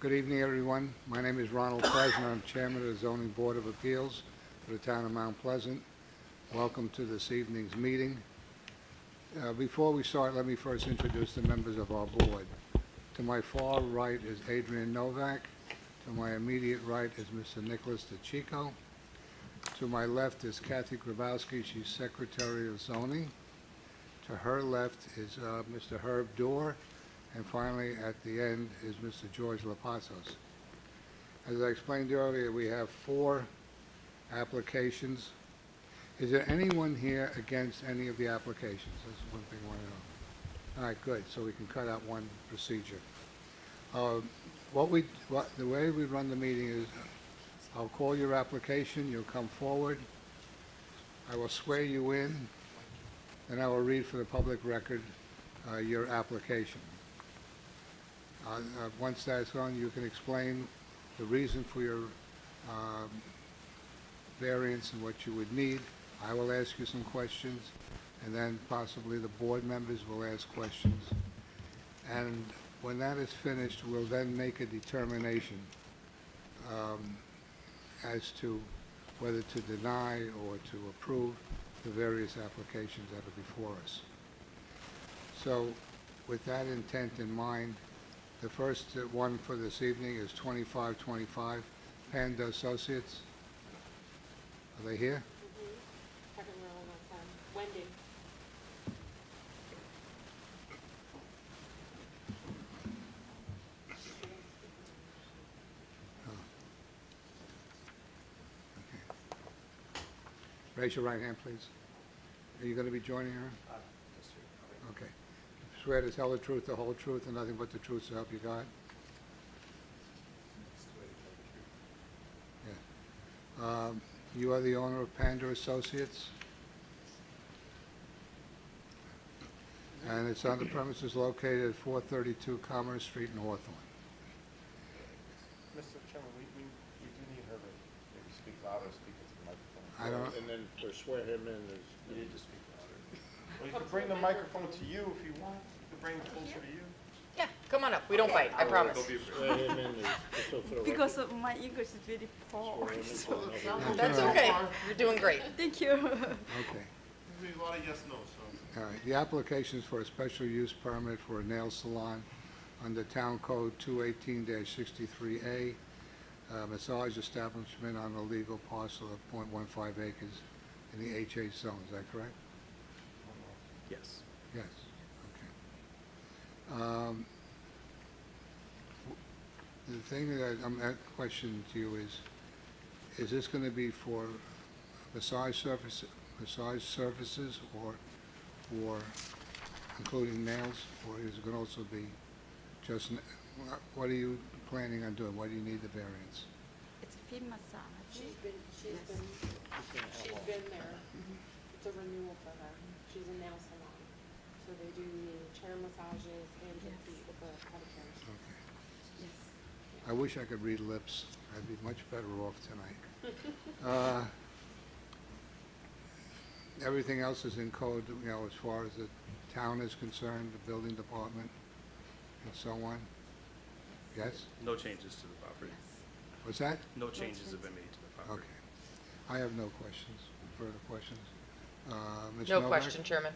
Good evening, everyone. My name is Ronald President. I'm Chairman of the Zoning Board of Appeals for the town of Mount Pleasant. Welcome to this evening's meeting. Before we start, let me first introduce the members of our board. To my far right is Adrian Novak. To my immediate right is Mr. Nicholas DeChico. To my left is Kathy Grabowski. She's Secretary of Zoning. To her left is Mr. Herb Dorr. And finally, at the end, is Mr. George Lapazos. As I explained earlier, we have 4 applications. Is there anyone here against any of the applications? That's one thing I want to know. All right, good. So we can cut out one procedure. The way we run the meeting is I'll call your application. You'll come forward. I will swear you in, and I will read for the public record your application. Once that's on, you can explain the reason for your variance and what you would need. I will ask you some questions, and then possibly the board members will ask questions. And when that is finished, we'll then make a determination as to whether to deny or to approve the various applications that are before us. So with that intent in mind, the first one for this evening is 2525 Panda Associates. Are they here? Second row on that side. Wendy. Raise your right hand, please. Are you going to be joining her? Okay. Swear to tell the truth, the whole truth, and nothing but the truth to help you God? Yeah. You are the owner of Panda Associates? And it's on the premises located at 432 Commerce Street in Hawthorne. Mr. Chairman, we do need her to maybe speak louder, speak into the microphone. I don't, And then to swear him in is. You need to speak louder. Well, you could bring the microphone to you if you want. You could bring it closer to you. Yeah, come on up. We don't bite, I promise. Swear him in is, just so for the Because record, my English is very poor. swear him in So so nobody- That's okay. You're doing great. thank you. okay. There's a lot of yes, no, so. All right, the application is for a special use permit for a nail salon under Town Code 218-63A, massage establishment on a legal parcel of .15 acres in the HH zone. Is that correct? Yes. Yes, okay. The thing that I'm questioning to you is this going to be for massage services or including nails, or is it going to also be just, what are you planning on doing? Why do you need the variance? It's feet massage. She's been there. It's a renewal for her. She's a nail salon. So they do chair massages and Yes. feet with the pedicures. Okay. Yes. I wish I could read lips. I'd be much better off tonight. Everything else is in code, as far as the town is concerned, the building department, and so on? Yes? No changes to the property. Was that? No changes have been made to the property. Okay. I have no questions, further questions. Ms. No Novak? question, Chairman.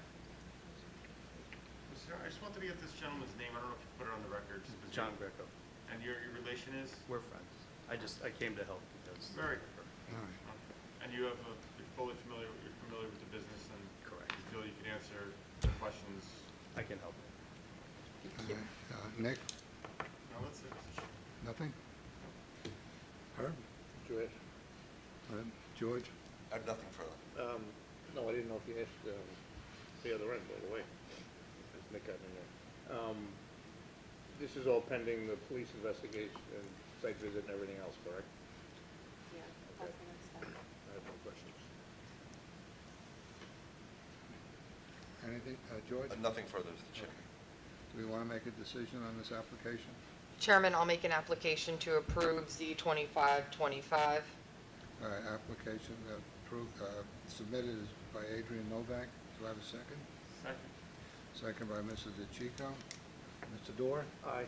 Mr. I just want to get this gentleman's name. I don't know if you put it on the record. John Greco. And your relation is? We're friends. I came to help because. Very. All right. And you have you're fully familiar, with the business and. Correct. You feel you can answer the questions. I can help. All right. Nick? No, that's it. Nothing? Herb? George? George? I have nothing further. No, I didn't know if you asked the other end, by the way. There's Nick out in there. This is all pending the police investigation and site visit and everything else, correct? Yeah, that's the next step. I have no questions. Anything? George? Nothing further, Mr. Chairman. Do we want to make a decision on this application? Chairman, I'll make an application to approve Z2525. Application approved, submitted by Adrian Novak. Do I have a second? Second. Second by Mrs. DeChico. Mr. Dorr? Aye.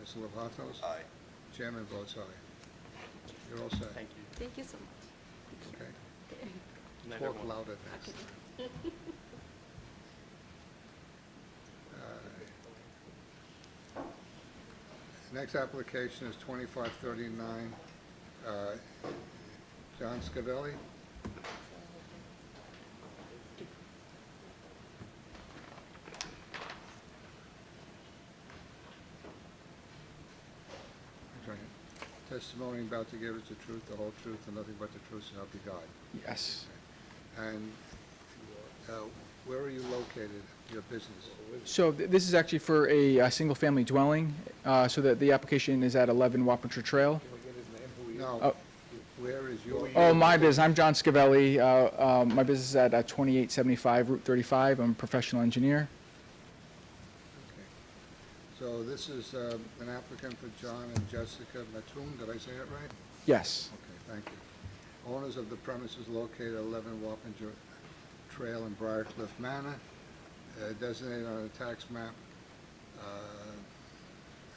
Mr. Levatos? Aye. Chairman votes aye. You're all set, Thank you. Thank you so much. okay? Okay. Good night, Talk everyone. louder next Okay. time. Next application is 2539, John Scavelli. That's right. Testimony about to give us the truth, the whole truth, and nothing but the truth, so help you God. Yes. And where are you located, your business? So this is actually for a single-family dwelling, so that the application is at 11 Wapentry Trail. No, Oh. where is your? Oh, my business, I'm John Scavelli. My business is at 2875 Route 35. I'm a professional engineer. Okay. So this is an applicant for John and Jessica Mattoon, did I say it right? Yes. Okay, thank you. Owners of the premises located at 11 Wappinger Trail in Briarcliff Manor, designated on the tax map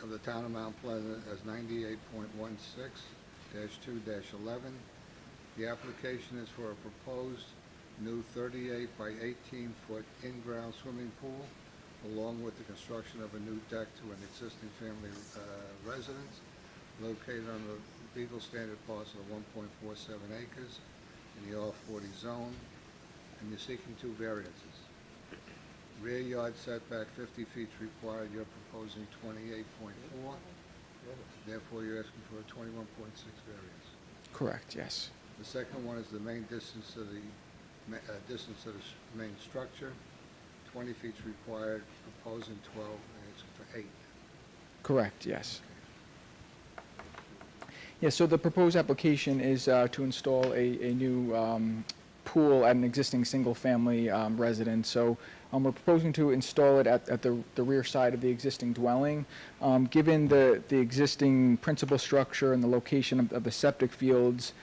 of the town of Mount Pleasant as 98.16-2-11. The application is for a proposed new 38 by 18-foot in-ground swimming pool, along with the construction of a new deck to an existing family residence located on the legal standard parcel of 1.47 acres in the R40 zone, and you're seeking two variances. Rear yard setback 50 feet is required, you're proposing 28.4, therefore you're asking for a 21.6 variance. Correct, yes. The second one is the main distance to the main structure, 20 feet is required, proposing 12, and it's for 8. Correct, yes. Yeah, so the proposed application is to install a new pool at an existing single-family residence. So we're proposing to install it at the rear side of the existing dwelling. Given the existing principal structure and the location of the septic fields,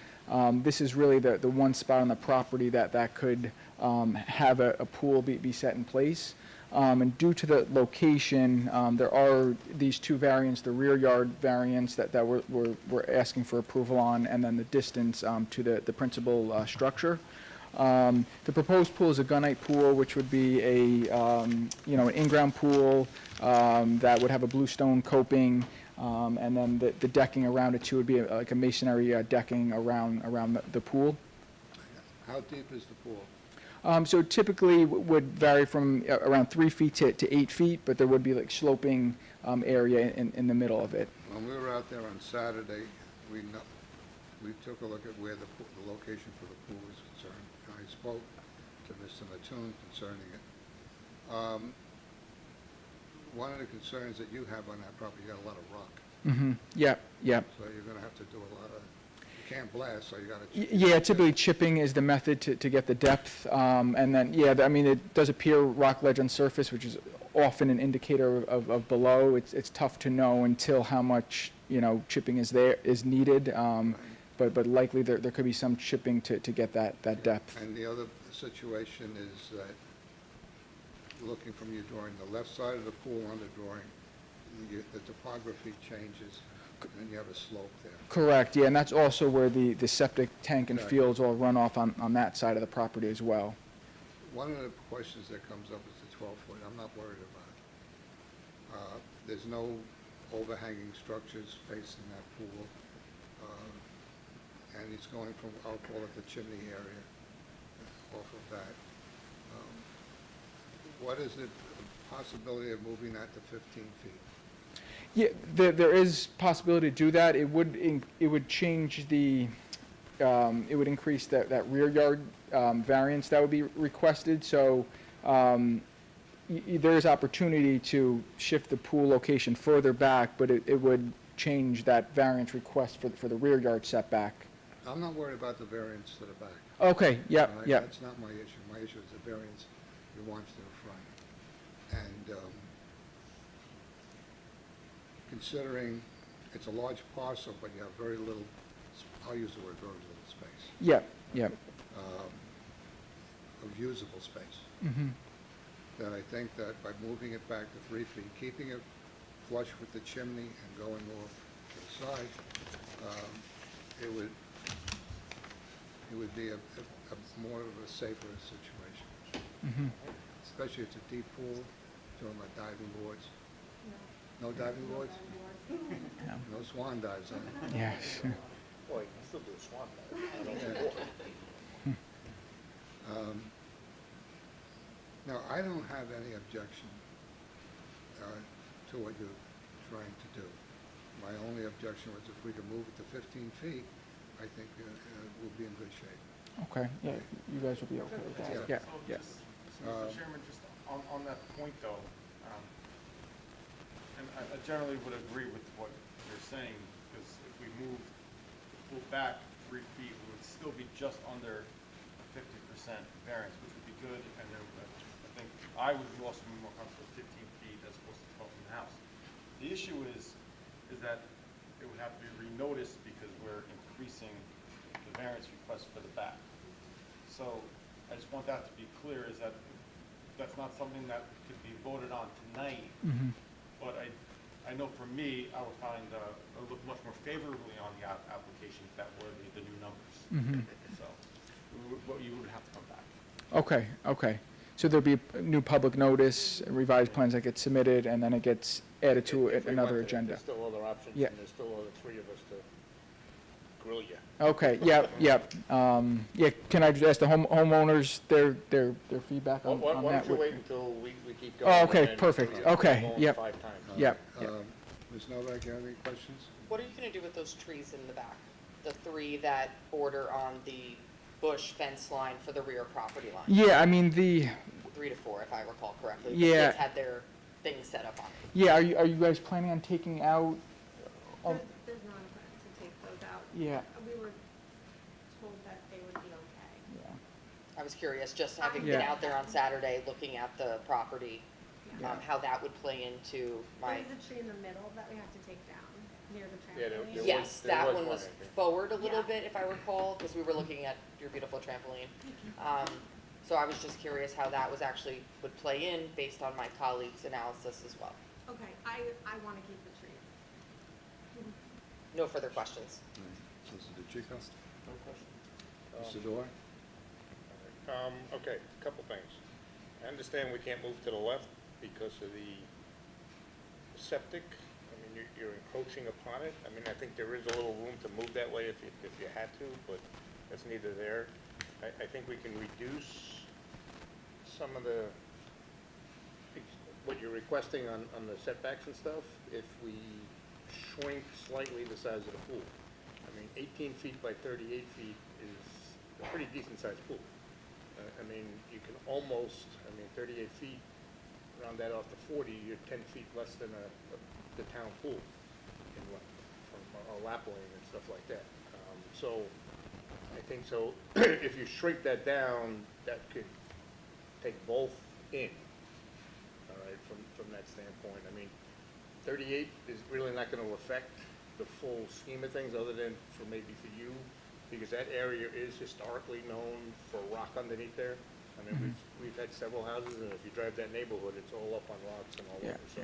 this is really the one spot on the property that could have a pool be set in place. And due to the location, there are these two variants, the rear yard variance that we're asking for approval on, and then the distance to the principal structure. The proposed pool is a gunite pool, which would be an in-ground pool that would have a bluestone coping, and then the decking around it too would be like a masonry decking around the pool. How deep is the pool? So typically would vary from around 3 feet to 8 feet, but there would be like sloping area in the middle of it. When we were out there on Saturday, we took a look at where the location for the pool was concerned. I spoke to Mr. Mattoon concerning it. One of the concerns that you have on that property, you got a lot of rock. Mm-hmm. Yep. So you're gonna have to do a lot of, you can't blast, so you gotta. Yeah, typically chipping is the method to get the depth. And then, yeah, I mean, it does appear rock ledge on surface, which is often an indicator of below. It's tough to know until how much, chipping is needed. But likely there could be some chipping to get that depth. And the other situation is that, looking from your drawing, the left side of the pool on the drawing, the topography changes, and you have a slope there. Correct, yeah, and that's also where the septic tank and Right. fields all run off on that side of the property as well. One of the questions that comes up is the 12-foot. I'm not worried about it. There's no overhanging structures facing that pool. And it's going from, I'll call it the chimney area, off of that. What is the possibility of moving that to 15 feet? Yeah, there is possibility to do that. It would change the, it would increase that rear yard variance that would be requested. So there is opportunity to shift the pool location further back, but it would change that variance request for the rear yard setback. I'm not worried about the variance to the back. Okay, yep, All right? yep. That's not my issue. My issue is the variance you want to the front. And considering it's a large parcel, but you have very little, I'll use the word very little space, Yep, yep. of usable space, Mm-hmm. that I think that by moving it back to 3 feet, keeping it flush with the chimney and going off to the side, it would be a more of a safer situation. Mhm. Especially if it's a deep pool, doing like diving boards. No. No diving boards? Yeah. No swan dives, huh? Yes. Well, you can still do a swan dive. I don't Yeah. know water. Now, I don't have any objection to what you're trying to do. My only objection was if we could move it to 15 feet, I think we'll be in good shape. Okay, yeah, you guys will be okay with that? Yeah. So Yeah. just, Mr. Chairman, just on that point though, and I generally would agree with what you're saying, because if we move the pool back 3 feet, we would still be just under 50% variance, which would be good, and then I think I would also be more comfortable with 15 feet as opposed to 12 from the house. The issue is that it would have to be renoticed because we're increasing the variance request for the back. So I just want that to be clear, is that that's not something that could be voted on tonight, Mhm. but I know for me, I would find, I would look much more favorably on the application if that were the new numbers. Mhm. So, but you would have to come back. Okay, okay. So there'll be a new public notice, revised plans that get submitted, and then it gets added to If we another want to, agenda. There's still other options, Yeah. and there's still other three of us to grill you. Okay, yep, yep. Yeah, can I just ask the homeowners their feedback on Why that? don't you With- wait until we keep going? Oh, okay, and then perfect. we'll Okay, go on yep. 5 times. Yep, yep. Ms. Novak, you have any questions? What are you gonna do with those trees in the back? The 3 that border on the bush fence line for the rear property line? Yeah, I mean, 3 to 4, if I recall correctly. The Yeah. kids had their things set up on it. yeah, are you guys planning on taking out? There's not a plan to take those out. Yeah, We were told that they would be okay. yeah. I was curious, just having been Yeah. out there on Saturday, looking at the property, Yeah. how that would play into my. There's a tree in the middle that we have to take down near the Yeah, there trampoline. was- Yes, there that was one one, was I think. forward a little Yeah. bit, if I recall, because we were looking at your beautiful trampoline. So I was just curious how that was actually, would play in based on my colleague's analysis as well. Okay, I want to keep the trees. No further questions. Mr. DeChico? No question. Mr. Dorr? Okay, a couple things. I understand we can't move to the left because of the septic. I mean, you're encroaching upon it. I mean, I think there is a little room to move that way if you had to, but that's neither there. I think we can reduce some of the, what you're requesting on the setbacks and stuff if we shrink slightly the size of the pool. I mean, 18 feet by 38 feet is a pretty decent sized pool. I mean, you can almost, 38 feet, round that off to 40, you're 10 feet less than the town pool in length, from a lap lane and stuff like that. So, I think so, if you shrink that down, that could take both in, all right, from that standpoint. I mean, 38 is really not gonna affect the full scheme of things, other than maybe for you, because that area is historically known for rock underneath there. I mean, we've had several houses, and if you drive that neighborhood, it's all up on rocks and all Yeah, over, so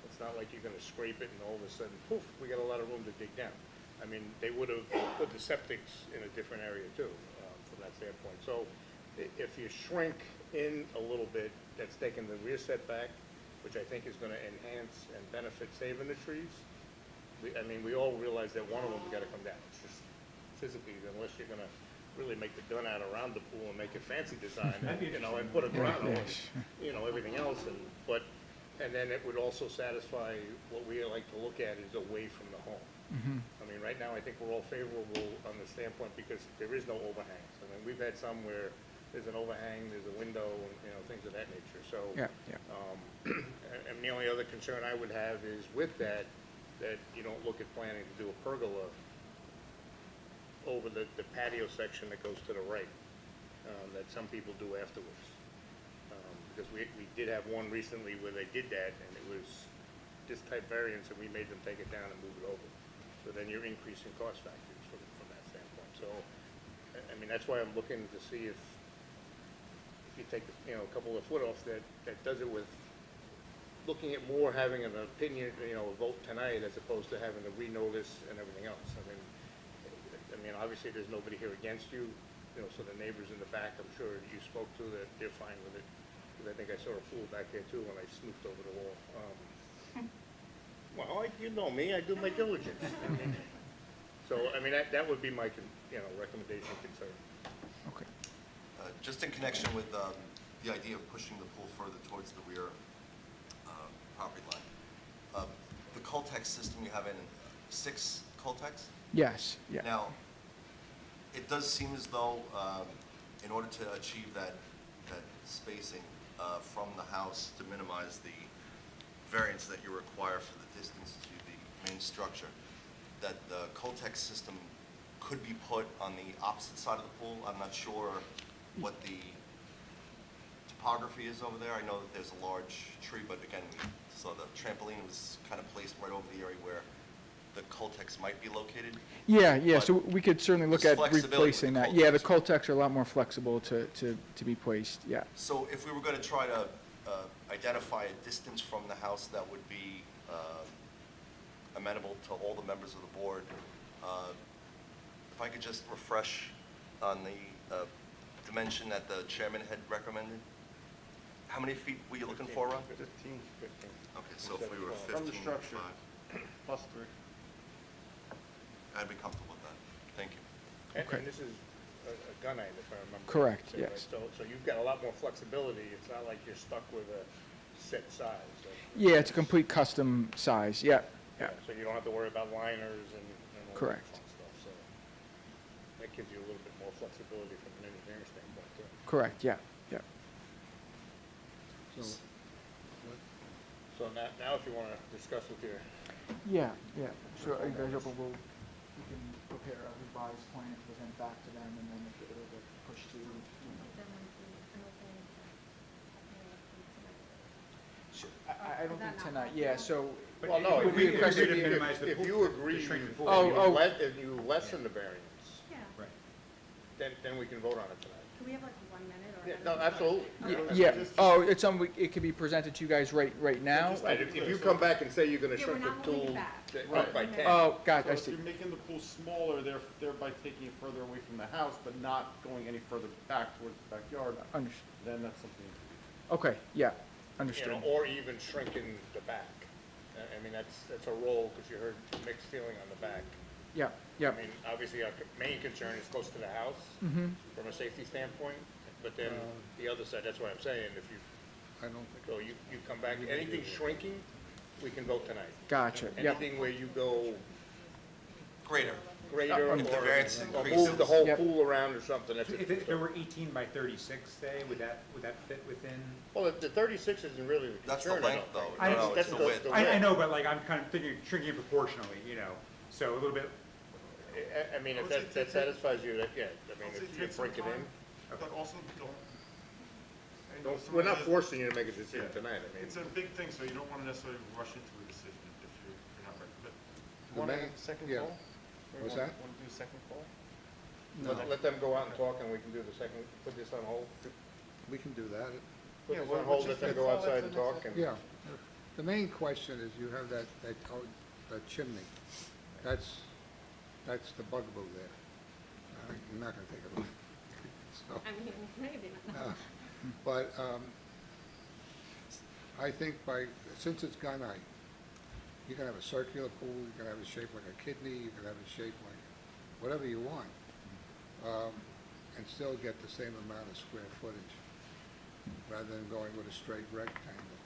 it's not like you're gonna scrape it and all of a sudden, poof, we got a lot of room to dig down. I mean, they would have put the septics in a different area too, from that standpoint. So if you shrink in a little bit, that's taking the rear setback, which I think is gonna enhance and benefit saving the trees. We all realize that one of them's gotta come down. It's just physically, unless you're gonna really make the gun out around the pool and make it fancy design, and, and put a grotto and, everything else, and then it would also satisfy what we like to look at is away from the home. I mean, right now, I think we're all favorable on the standpoint because there is no overhangs. I mean, we've had some where there's an overhang, there's a window, and, things of that nature, so. Yeah, yeah. And the only other concern I would have is with that you don't look at planning to do a pergola over the patio section that goes to the right, that some people do afterwards. Because we did have one recently where they did that, and it was this type variance, and we made them take it down and move it over. So then you're increasing cost factors from that standpoint. So, I mean, that's why I'm looking to see if you take, a couple of foot off that does it with looking at more having an opinion, you know, a vote tonight as opposed to having to renotice and everything else. I mean, obviously, there's nobody here against you, you know, so the neighbors in the back, I'm sure you spoke to, that they're fine with it. Because I think I saw a pool back there too when I snooped over the wall. Well, you know me, I do my diligence. So, I mean, that would be my, you know, recommendation, concern. Okay. Just in connection with the idea of pushing the pool further towards the rear property line. The Coltex system you have in 6 Coltex? Yes, yeah. Now, it does seem as though, in order to achieve that spacing from the house to minimize the variance that you require for the distance to the main structure, that the Coltex system could be put on the opposite side of the pool. I'm not sure what the topography is over there. I know that there's a large tree, but again, so the trampoline was kind of placed right over the area where the Coltex might be located. Yeah, But so we could certainly look there's at flexibility with replacing the that. Yeah, the Coltex. Coltex are a lot more flexible to be placed, yeah. So if we were going to try to identify a distance from the house that would be amenable to all the members of the board, if I could just refresh on the dimension that the chairman had recommended? How many feet were you looking for, Ron? 15. Okay, so if we were 15, From the structure, 5, plus 3. I'd be comfortable with that. Thank you. Okay. And this is a gunite, if I remember. Correct, correctly, right? yes. So you've got a lot more flexibility. It's not like you're stuck with a set size. Yeah, it's a complete custom size, yeah, yeah. So you don't have to worry about liners and all that Correct. fun stuff. So that gives you a little bit more flexibility from an engineering standpoint, too. Correct, yeah, yeah. So, So now if you want to discuss with your, Yeah, sure, are you guys open, we can prepare a revised plan, present back to them, and then if it'll get pushed to, I don't think tonight, yeah, so. well, no, Would if we you request if it- you- if you agree, shrink the and pool. you lessen the variance, Right. then we can vote on it tonight. Can we have like 1 minute or? Yeah, no, absolutely. Yeah, oh, it's something, it could be presented to you guys right now? Right, if you come back and say you're gonna Yeah, we're shrink the not moving pool back. up by 10. Oh, God, So I if see. you're making the pool smaller, thereby taking it further away from the house, but not going any further back towards the backyard, Understood. then that's something. Okay, yeah, You understood. know, or even shrinking the back. I mean, that's a roll, because you heard mixed feeling on the back. Yeah, yeah. I mean, obviously, our main concern is close to the house, Mm-hmm, from a safety standpoint, but then the other side, that's what I'm saying, if you, I don't think, so you come back, anything shrinking, we can vote tonight. gotcha, yeah. Anything where you go Greater. greater If the variance or increases. move the whole Yep. pool around or something, that's If it it. were 18 by 36, say, would that fit within? Well, the 36 isn't really the That's the concern, I length, don't though. think. I- No, That's it's the width. I know, but like, I'm kind of thinking shrinking proportionally, so a little bit, I mean, I if would say that take- satisfies you, that, yeah, I mean, I'll say if you take some break it time, in. But also don't. I know some We're of not the- forcing you to make a decision Yeah. tonight, I mean. It's a big thing, so you don't want to necessarily rush into a decision if you're not ready. But The want to main- have a second yeah. call? What's that? Want to do a second call? Let them go out and talk, and we can do the second, put this on hold. we can do that. Put Yeah, this well, on hold, which let is them the go call, outside that's and the next talk, and. Yeah, the main question is you have that chimney. That's the bugaboo there. You're not gonna take it off. So, I mean, maybe not. But I think since it's gunite, you can have a circular pool, you can have it shaped like a kidney, you can have it shaped like whatever you want, and still get the same amount of square footage, rather than going with a straight rectangle.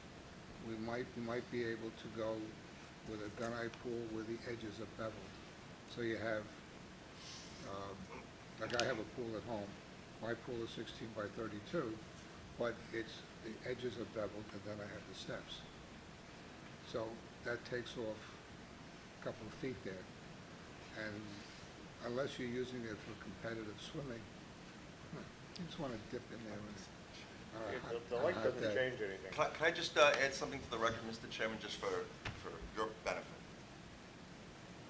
We might be able to go with a gunite pool where the edges are beveled. So you have, like I have a pool at home, my pool is 16 by 32, but the edges are beveled, and then I have the steps. So that takes off a couple of feet there. And unless you're using it for competitive swimming, you just want to dip in there and. The light doesn't change anything. Can I just add something to the record, Mr. Chairman, just for your benefit?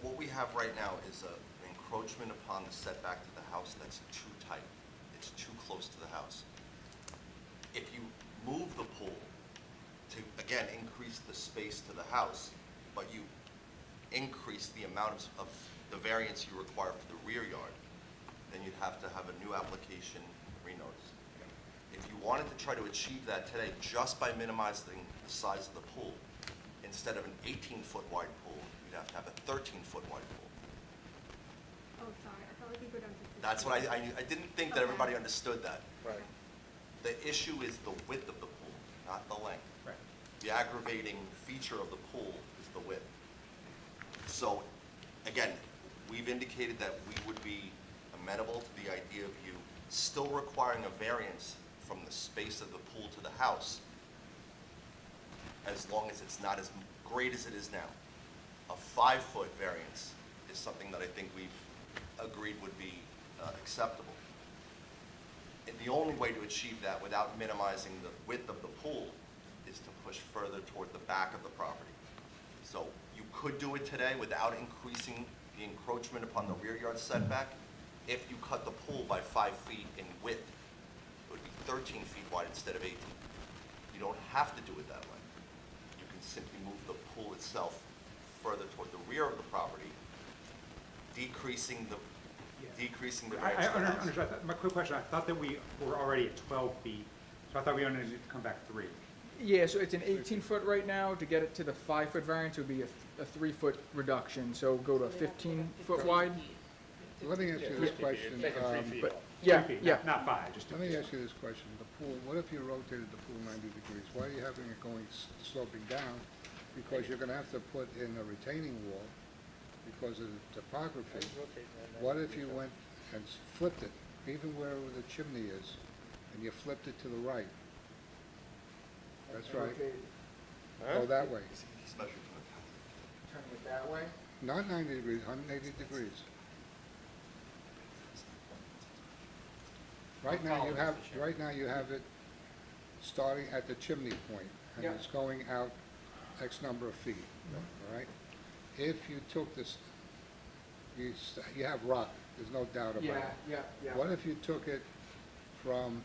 What we have right now is an encroachment upon the setback to the house that's too tight. It's too close to the house. If you move the pool to, again, increase decrease the space to the house, but you increase the amount of the variance you require for the rear yard, then you'd have to have a new application renotice. If you wanted to try to achieve that today just by minimizing the size of the pool, instead of an 18-foot wide pool, you'd have to have a 13-foot wide pool. Oh, sorry, I thought we could go down to 15. That's what I didn't think that everybody understood that. Right. The issue is the width of the pool, not the length. Right. The aggravating feature of the pool is the width. So, again, we've indicated that we would be amenable to the idea of you still requiring a variance from the space of the pool to the house, as long as it's not as great as it is now. A 5-foot variance is something that I think we've agreed would be acceptable. And the only way to achieve that without minimizing the width of the pool is to push further toward the back of the property. So you could do it today without increasing the encroachment upon the rear yard setback. If you cut the pool by 5 feet in width, it would be 13 feet wide instead of 18. You don't have to do it that way. You can simply move the pool itself further toward the rear of the property, decreasing the variance of the house. understand. My quick question, I thought that we were already at 12 feet, so I thought we only needed to come back 3. Yeah, so it's an 18-foot right now. To get it to the 5-foot variance, it would be a 3-foot reduction, so go to 15-foot wide. Let me ask you this question. Taking 3 feet But, off. yeah, 3 feet, yeah. not 5, just 2. Let me ask you this question. The pool, what if you rotated the pool 90 degrees? Why are you having it going sloping down? Because you're gonna have to put in a retaining wall because of the topography. What if you went and flipped it, even where the chimney is, and you flipped it to the right? That's right. Go that way. He's measuring from the top. Turning it that way? Not 90 degrees, 180 degrees. Right now you have it starting at the chimney point, and Yeah. it's going out X number of feet, all right? If you took this, you have rock, there's no doubt about it. Yeah. What if you took it from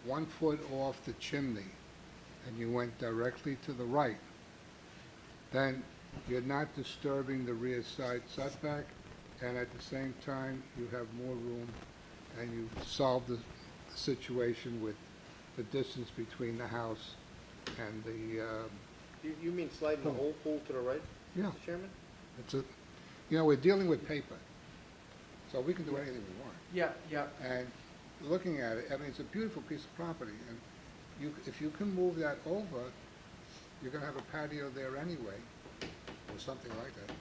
1 foot off the chimney and you went directly to the right? Then you're not disturbing the rear side setback, and at the same time, you have more room, and you solve the situation with the distance between the house and the, You mean sliding the whole pool to the right, yeah, Mr. Chairman? it's a, we're dealing with paper, so we can do anything we want. Yeah. And looking at it, I mean, it's a beautiful piece of property, and if you can move that over, you're gonna have a patio there anyway, or something like that.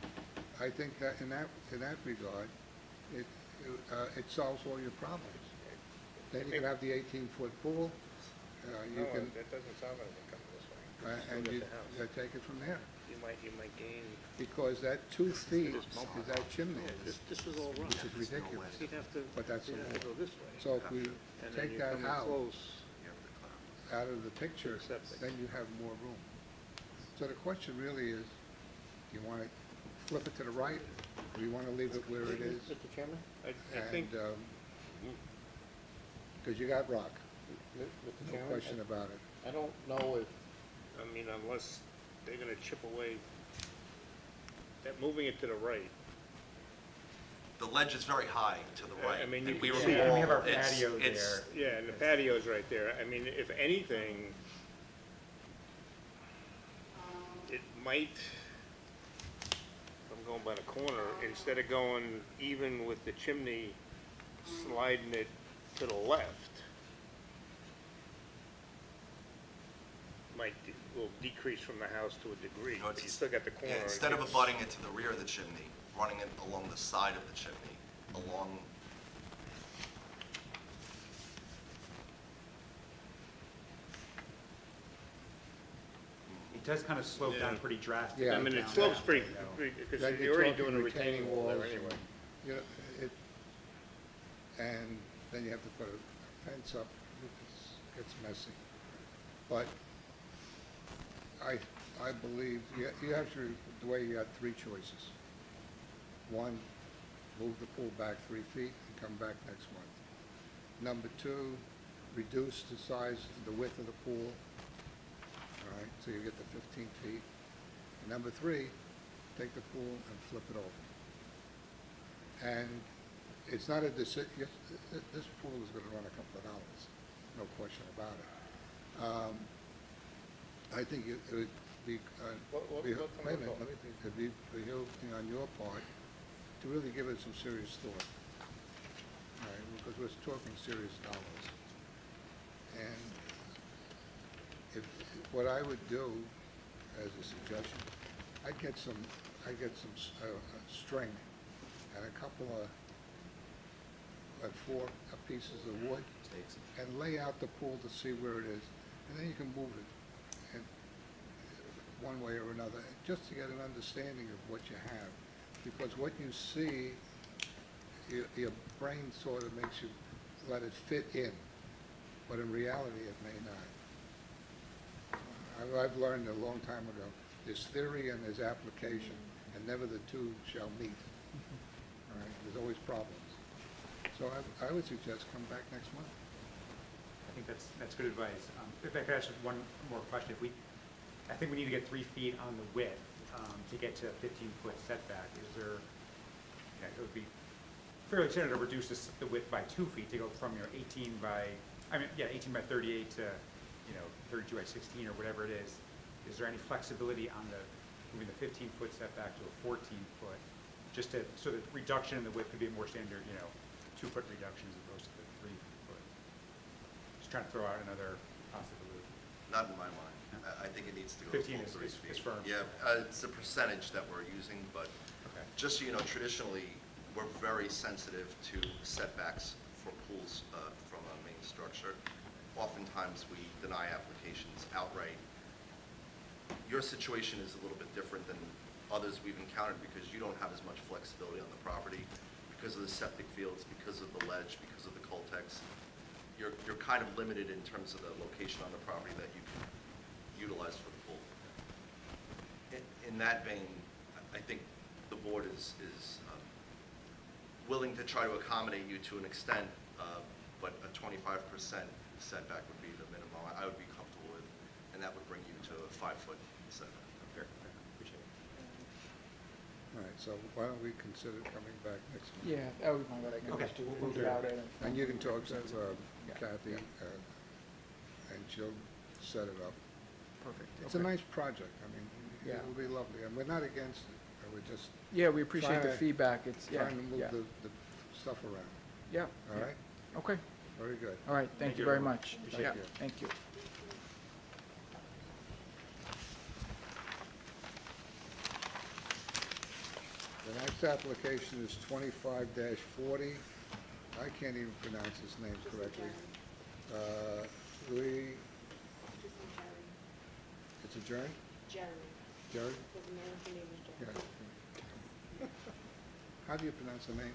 I think that in that regard, it solves all your problems. Then you can have the 18-foot pool, you No, can, that doesn't sound like it coming this way. and Still you got the house. take it from there. You might gain. Because that 2 feet is that chimney, This is all wrong. which is ridiculous. You'd have to, But that's the you'd have to law. go this way. So if we And then take you that come in out close. of the picture, Septic. then you have more room. So the question really is, do you want to flip it to the right, or do you want to leave it where it is? Mr. Chairman? I think, And, because you got rock, Mr. no Chairman, question about it. I don't know if, I mean, unless they're gonna chip away, that moving it to the right, The ledge is very high to the right. I mean, you and we can were see it. all- We have our it's- patio it's- there. yeah, and the patio's right there. I mean, if anything, it might, I'm going by the corner, instead of going even with the chimney, sliding it to the left, will decrease from the house to a degree, You know, but you still got the corner. Yeah, instead of It's- abutting it to the rear of the chimney, running it along the side of the chimney, along, It does kind of slope down pretty drastically. Yeah. I mean, it down slopes that pretty, way, though. because Then you're already talking doing a retaining wall there anyway. You know, and then you have to put a fence up, it's messy. But I believe, you have to, the way you got 3 choices. One, move the pool back 3 feet and come back next month. Number 2, reduce the size, the width of the pool, all right, so you get the 15 feet. And number 3, take the pool and flip it over. And it's not a decision, this pool is gonna run a couple of dollars, no question about it. I think it would be, What be- kind wait a of minute, thought? let me think, it'd be behooves on your part to really give it some serious thought. All right, because we're talking serious dollars. And what I would do as a suggestion, I'd get some string and a couple of, 4 pieces of wood and lay out the pool to see where it is. And then you can move it in one way or another, just to get an understanding of what you have. Because what you see, your brain sort of makes you let it fit in, but in reality, it may not. I've learned a long time ago, there's theory and there's application, and never the two shall meet. All right, there's always problems. So I would suggest come back next month. I think that's good advice. If I could ask one more question, I think we need to get 3 feet on the width to get to a 15-foot setback. Is there, it would be fairly standard to reduce the width by 2 feet to go from your 18 by 38 to, 32 by 16 or whatever it is. Is there any flexibility on moving the 15-foot setback to a 14-foot, so that reduction in the width could be a more standard, 2-foot reduction as opposed to the 3-foot? Just trying to throw out another possibility. Not in my mind. I think it needs to go to 15 full 3 feet. is firm. Yeah, it's a percentage that we're using, but Okay. just so you know, traditionally, we're very sensitive to setbacks for pools from a main structure. Oftentimes, we deny applications outright. Your situation is a little bit different than others we've encountered because you don't have as much flexibility on the property because of the septic fields, because of the ledge, because of the Coltex. You're kind of limited in terms of the location on the property that you can utilize for the pool. In that vein, I think the board is willing to try to accommodate you to an extent, but a 25% setback would be the minimum I would be comfortable with, and that would bring you to a 5-foot setback. Fair. Appreciate it. All right, so why don't we consider coming back next month? Yeah, that would be fine, but I could Okay, just we'll think do about that. it. And you can talk to Yeah. Kathy, and she'll set it up. Perfect. It's a okay. nice project, I mean, Yeah. it'll be lovely, and we're not against it, we're just Yeah, we appreciate the trying to- feedback, it's, yeah, trying to move yeah, the stuff around, yeah. all right? Okay, Very good. all right, thank Thank you you, very everyone. much. Appreciate Yeah, it. thank you. The next application is 25-40. I can't even pronounce his name correctly. Louis, Just a Jerry. it's a Jerry? Jerry. Jerry? His American name is Yeah. Jerry. How do you pronounce the name?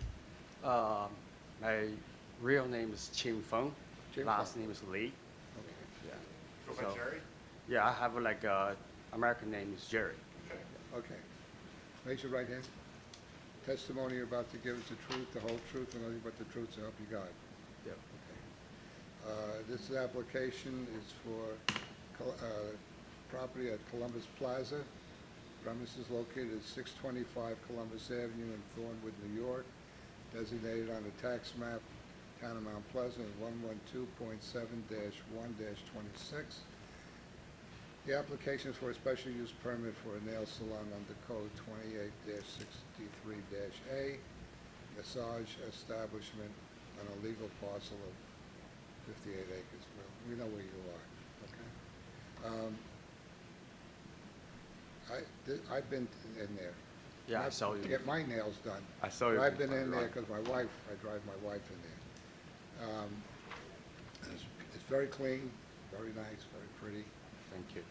My real name is Qin Feng. Qin Last Feng. name is Li. Okay. Yeah. Go by So- Jerry? Yeah, I have like American name is Jerry. Okay. Raise your right hand. Testimony you're about to give is the truth, the whole truth, and nothing but the truth, so help you God. Yep. Okay. This application is for property at Columbus Plaza. Premises located at 625 Columbus Avenue in Thornwood, New York. Designated on the tax map, Town of Mount Pleasant, 112.7-1-26. The application is for a special use permit for a nail salon under code 28-63-A, massage establishment on a legal parcel of 58 acres. Well, we know where you are, okay? I've been in there. Yeah, I Not saw you. To get my nails done. I saw you But I've been in there online. because I drive my wife in there. It's very clean, very nice, very pretty. Thank you.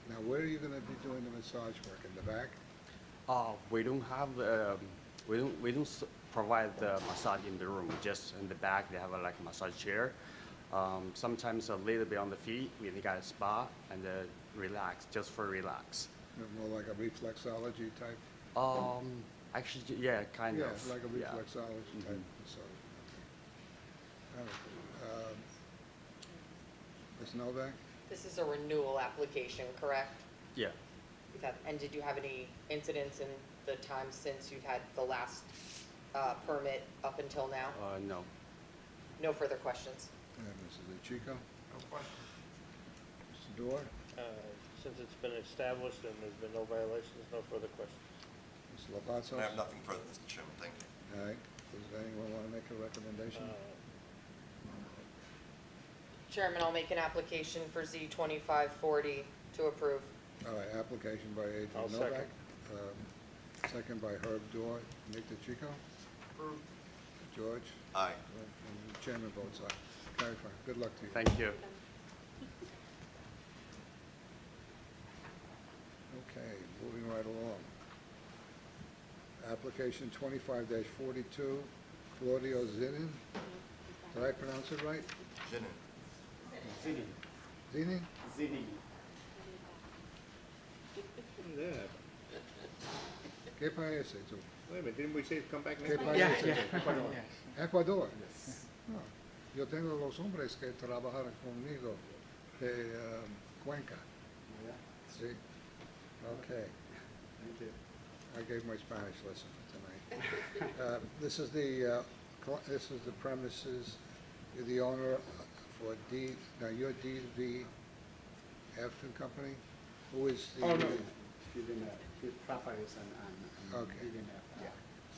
Now, where are you gonna be doing the massage work, in the back? We don't have provide the massage in the room. Just in the back, they have like a massage chair. Sometimes a little bit on the feet. We got a spa and relax, just for relax. More like a reflexology type? Actually, yeah, kind Yeah, of. like a yeah. reflexology type Mhm. massage. Okay. All right. Ms. Novak? This is a renewal application, correct? Yeah. And did you have any incidents in the time since you've had the last permit up until now? No. No further questions? Mrs. Chico? No question. Mr. Dorr? Since it's been established and there's been no violations, no further questions. Mr. Lovato? I have nothing further, Mr. Chairman, thank you. All right, does anyone want to make a recommendation? Chairman, I'll make an application for Z 2540 to approve. All right, application by Adrian I'll Novak. second. Second by Herb Dorr. Nick DeChico? George? Aye. And the chairman votes aye. Carry fine. Good luck to you. Thank you. Okay, moving right along. Application 25-42, Claudio Zinin. Did I pronounce it right? Jinin. Zinin? Yeah. ¿Qué parece tú? Wait a minute, didn't we say come back ¿Qué next week? parece tú? Ecuador. No, yo tengo los hombres que trabajaron conmigo de Cuenca. Sí. Okay. I gave my Spanish lesson for tonight. This is the premises. You're the owner for D. Now you're DVF and Company. Who is the? Oh, no. Papa is Okay.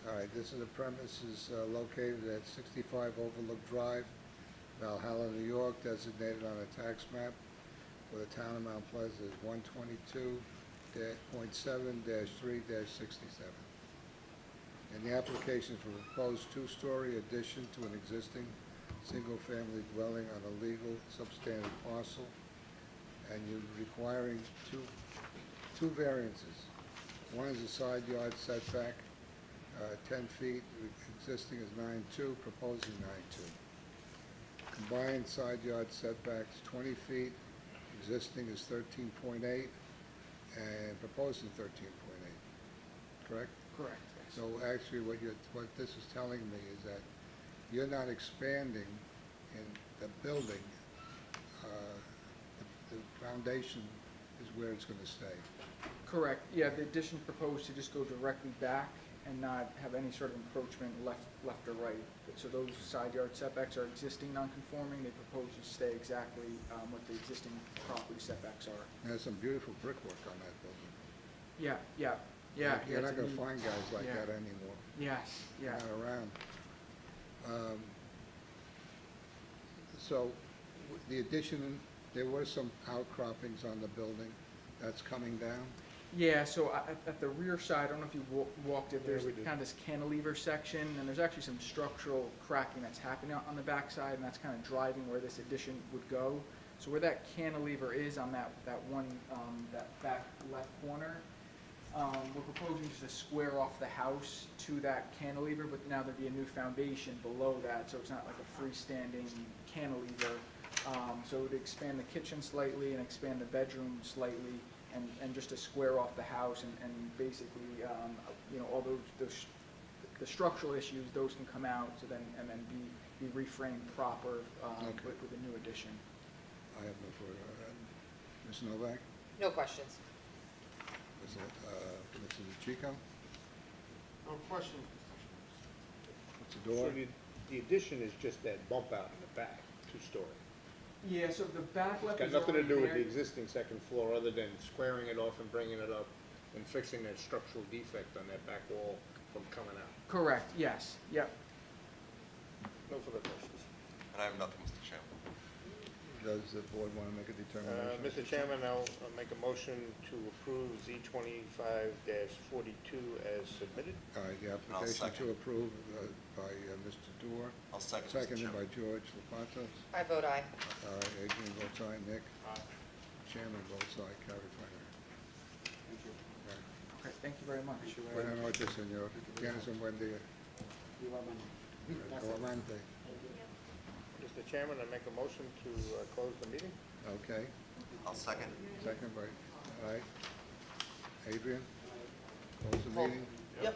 All right, this is the premises located at 65 Overlook Drive, Valhalla, New York, designated on a tax map for the town of Mount Pleasant as 122.7-3-67. And the application for a proposed two-story addition to an existing single-family dwelling on a legal substandard parcel, and you're requiring two variances. One is a side yard setback, 10 feet, existing is 9.2, proposing 9.2. Combined side yard setbacks, 20 feet, existing is 13.8, and proposing 13.8, correct? Correct. So actually, what this is telling me is that you're not expanding in the building. The foundation is where it's going to stay. Correct, yeah, the addition proposed to just go directly back and not have any sort of encroachment left or right. So those side yard setbacks are existing non-conforming, they propose to stay exactly what the existing property setbacks are. There's some beautiful brickwork on that building. Yeah. You're it's not a going to neat- find guys like yeah. that anymore. Yes, yeah. Not around. So the addition, there were some outcroppings on the building. That's coming down? Yeah, so at the rear side, I don't know if you walked it, there's we did. kind of this cantilever section, and there's actually some structural cracking that's happening on the backside, and that's kind of driving where this addition would go. So where that cantilever is on that back left corner, we're proposing just to square off the house to that cantilever, but now there'd be a new foundation below that, so it's not like a freestanding cantilever. So it would expand the kitchen slightly and expand the bedroom slightly, and just to square off the house, and basically, all the structural issues, those can come out, so then be reframed proper Okay. with a new addition. I have no further. Ms. Novak? No questions. Mrs. Chico? No question. Mr. So Dorr? the addition is just that bump out in the back, two-story. Yeah, so the back left Got is nothing to already do with there. the existing second floor, other than squaring it off and bringing it up and fixing that structural defect on that back wall from coming out. Correct, yes, yep. No further questions. And I have nothing, Mr. Chairman. Does the board want to make a determination? Mr. Chairman, I'll make a motion to approve Z 25-42 as submitted. All right, the I'll application second. to approve by Mr. Dorr, I'll second, Mr. seconded by Chairman. George Lopatos. I vote aye. All right, Adrian votes aye. Nick? Chairman votes aye. Carry fine. Thank you. Okay, thank you very much. Buenas noches, señor. Tienes un buen día. Igualmente. Mr. Chairman, I make a motion to close the meeting. Okay, I'll second. second by, all right. Adrian? Close the Hold. meeting? Yep.